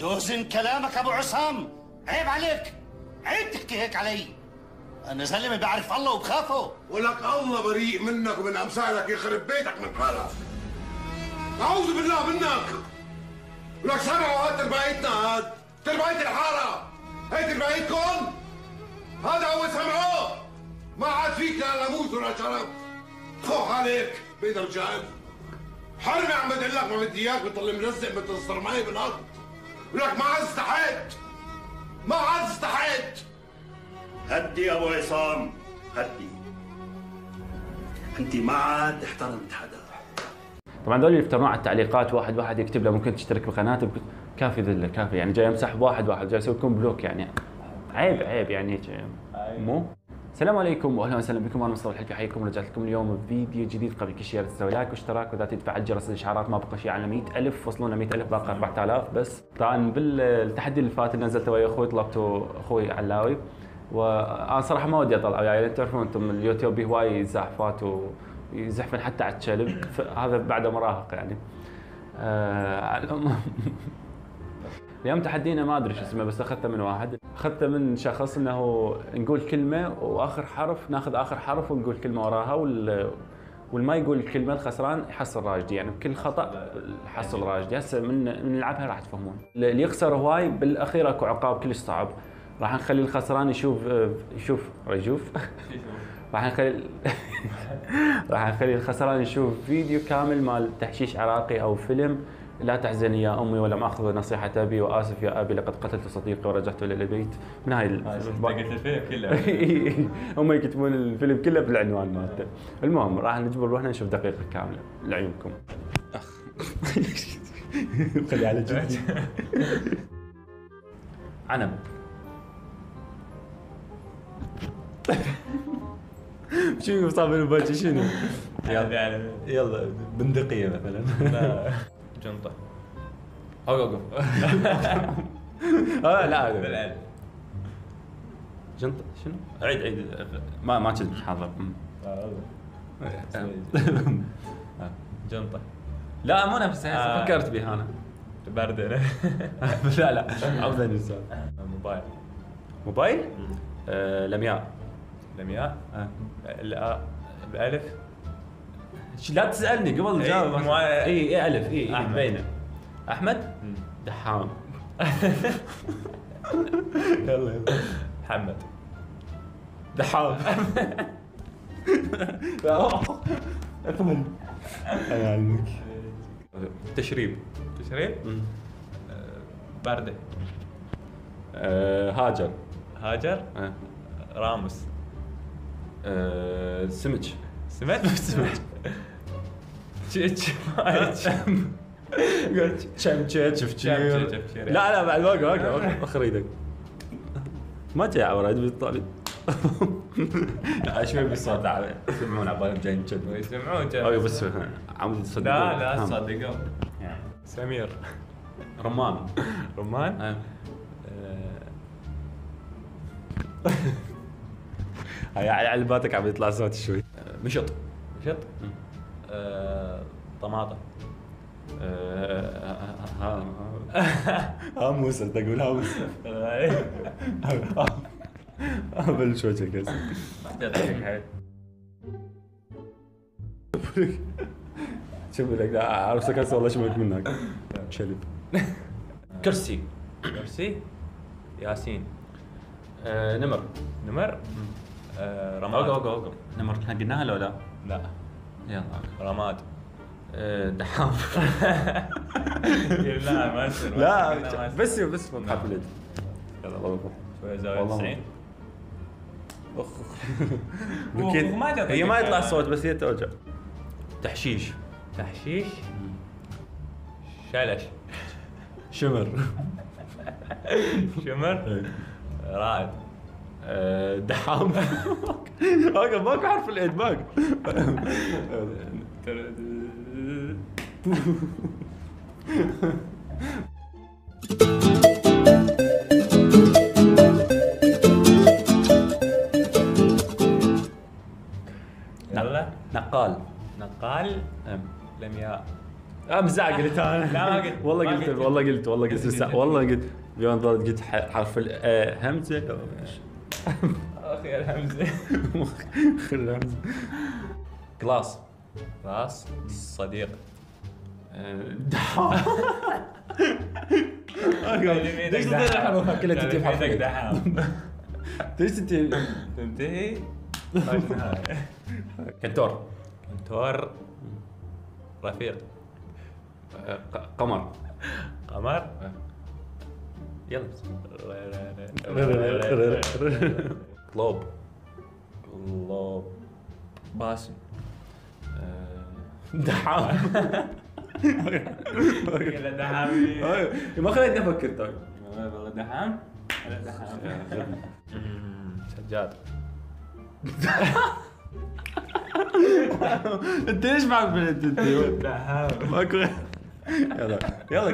دوزن كلامك ابو عصام، عيب عليك، عيب تحكي هيك علي. انا زلمه بعرف الله وبخافه. ولك الله بريء منك ومن امثالك، يخرب بيتك من حالك. اعوذ بالله منك. ولك سمعوا هاد تربايتنا، هاد ترباية الحارة، هي تربايتكم؟ هذا هو سمعوه. ما عاد فيك لا ناموس ولا شرف. فوق عليك بيد رجال. حرمي عم بدق لك، ما بدي اياك بتضل ملزق بتصدر معي بالارض. ولك ما عاد استحيت، ما عاد استحيت. هدي يا ابو عصام، هدي. انت ما عاد احترمت حدا. طبعا دول يفترون على التعليقات، واحد واحد يكتب له ممكن تشترك بقناته، كافي ذله كافي، يعني جاي امسح واحد واحد، جاي اسوي لكم بلوك، يعني عيب يعني مو. السلام عليكم واهلا وسهلا بكم، انا مصطفى الحلفي، حياكم. رجعت لكم اليوم بفيديو جديد. قبل كل شيء لا تنسوا لايك واشتراك، واذا تدفع جرس الاشعارات. ما بقى شيء على 100,000، وصلونا 100,000، باقي 4000 بس. طبعا بالتحدي اللي فات اللي نزلته ويا اخوي، طلبته اخوي علاوي، وانا صراحه ما ودي اطلع وياه، يعني تعرفون انتم اليوتيوب هواي زحفات ويزحفن حتى على الكلب، هذا بعده مراهق يعني. اليوم تحدينا ما ادري شو اسمه، بس اخذته من واحد، اخذته من شخص انه نقول كلمه واخر حرف ناخذ اخر حرف ونقول كلمه وراها، والما يقول الكلمه الخسران يحصل راجدي، يعني بكل خطا يحصل راجدي. هسه من نلعبها راح تفهمون. اللي يخسر هواي بالاخير اكو عقاب كلش صعب، راح نخلي الخسران يشوف راح نخلي الخسران يشوف فيديو كامل مال تحشيش عراقي او فيلم لا تحزني يا امي ولا ماخذ نصيحه ابي، واسف يا ابي لقد قتلت صديقي ورجعت الى البيت. من هاي قلت الفيلم كله. هم يكتبون الفيلم كله بالعنوان مالته. المهم راح نجبر روحنا نشوف دقيقه كامله لعيونكم. خلي على جنبي. عنب. شو صار بالباجي شنو؟ يلا بندقيه مثلا. لا جنطة. اوقف. لا بالعلم. جنطة شنو؟ عيد ما كنت حاضر. جنطة. لا مو نفسها، فكرت بها انا. باردة. لا عوضا السؤال. موبايل؟ لمياء. لمياء. الألف. لا تسألني قبل تجاوب. اي ألف. اي بينه. أحمد. دحام. يلا محمد. دحام. افهم. انا علمك. تشريب. باردة. هاجر. راموس. سمك. لا بعد واقف اخر ايدك. ما جاي عبر بالطالب. لا شوي بالصوت يسمعون عبالهم جايين كذا. يسمعون بس عمود تصدق. لا تصدقوا. سمير. رمان. هاي على بالك عم يطلع صوت شوي. مشط. طماطم. هاموس انت تقول هاموس. بلش وجهك هسه. شوف لك عرفتك هسه والله شبك منك كلب. كرسي. ياسين. نمر. رماد. اوقف نمر قلناها لو لا؟ لا. يلا رماد. دحام. لا ما يصير. لا بس بحرف اليد. يلا والله شوي زاوية 90. هي ما يطلع صوت بس هي توجع. تحشيش. شلش. شمر. رائد. دحام. ماكو حرف اليد ماكو. يلا. نقال. لمياء. مزعق قلت انا. لا ما قلت. والله ما قلت قلت. والله قلت والله قلت قلت. والله قلت بيوم ضلت قلت حرف همزه. اخي الهمزه. خل الهمزه. كلاس. راس صديق. دحام. ليش تطير الحروف كلها تجيب حرف حرفك دحام. ليش تنتهي؟ تنتهي ما في نهايه. كنتور. كنتور رفيق. قمر. قمر. يلا. طلوب. طلوب باسم. دحام. كذا دحامي. ما خليتني افكر طيب. والله دحام. دحام. سجاد. انت ليش معك بنت انت؟ دحام. ماكو. يلا يلا.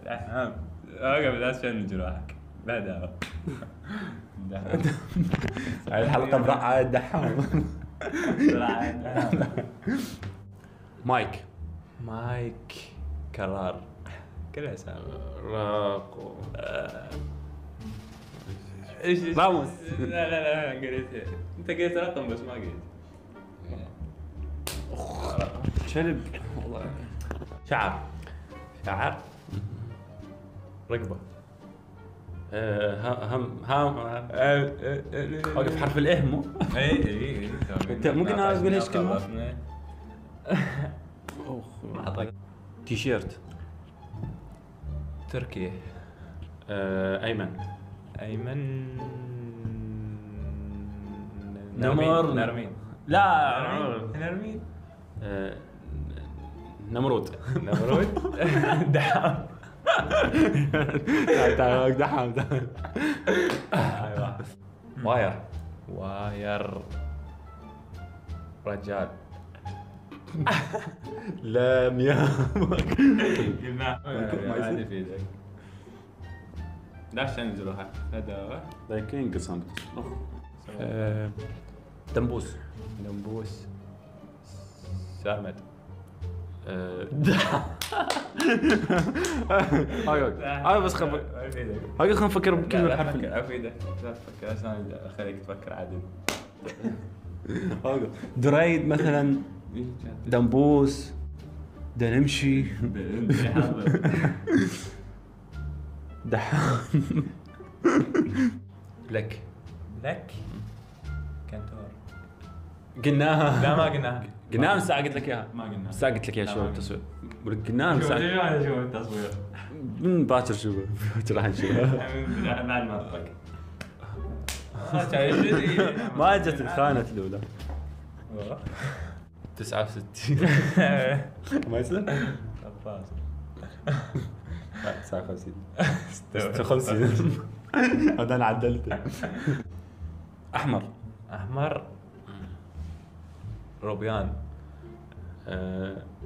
دحام. اوقف لا تشن جراحك. لا دعوة. دحام. هاي الحلقه برعايه دحام. مايك. مايك كرار. كلها اسامي. راقو. ايش راموس. لا قريت. انت قريت رقم بس ما قريت. شلب والله. شعر. شعر. رقبة. هم اوقف حرف الايه مو. اي انت ممكن اقول ايش كلمه؟ ما اعطاك. تيشيرت. تركيا. ايمن. ايمن. نمر. نرمين. لا نرمين. نمرود. نمرود. دحام. تعال دحام. واير. واير. رجال. لام يا قلنا ما يصير. عادي في يدك. لا تنزلوها هذا. لكن قصان. دنبوس. دنبوس. سامد. هاي بس خبر. هاي خلينا نفكر بكلمة حرف. لا افيدك. لا تفكر اسامي خليك تفكر عدد. دريد مثلا. دنبوس. دنمشي. دحام. لك. لك. كنتور. قلناها. لا ما قلناها. قلناها من ساعة قلت لك اياها. ما قلناها. ساعة قلت لك اياها شو التصوير. قلناها من ساعة. شوف التصوير. من باكر شوف. باكر راح نشوف. بعد ما تفكر. ما جت الخانة الأولى. 69. ما يصير؟ طفاس. 59. 56. هذا انا عدلته. احمر. احمر. روبيان.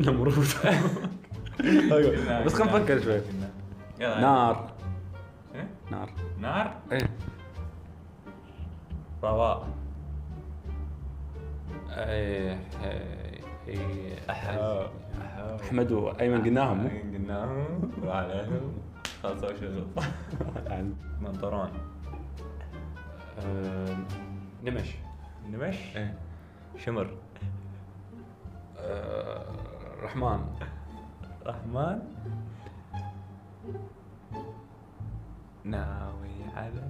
نمرود. بس خلينا نفكر شوي. نار. نار. نار. ايه. رواء. احمد وايمن قلناهم مو؟ قلناهم وعليهم خلصوا شغل. منطرون. نمش. نمش. ايه. شمر. رحمن. رحمن. ناوي على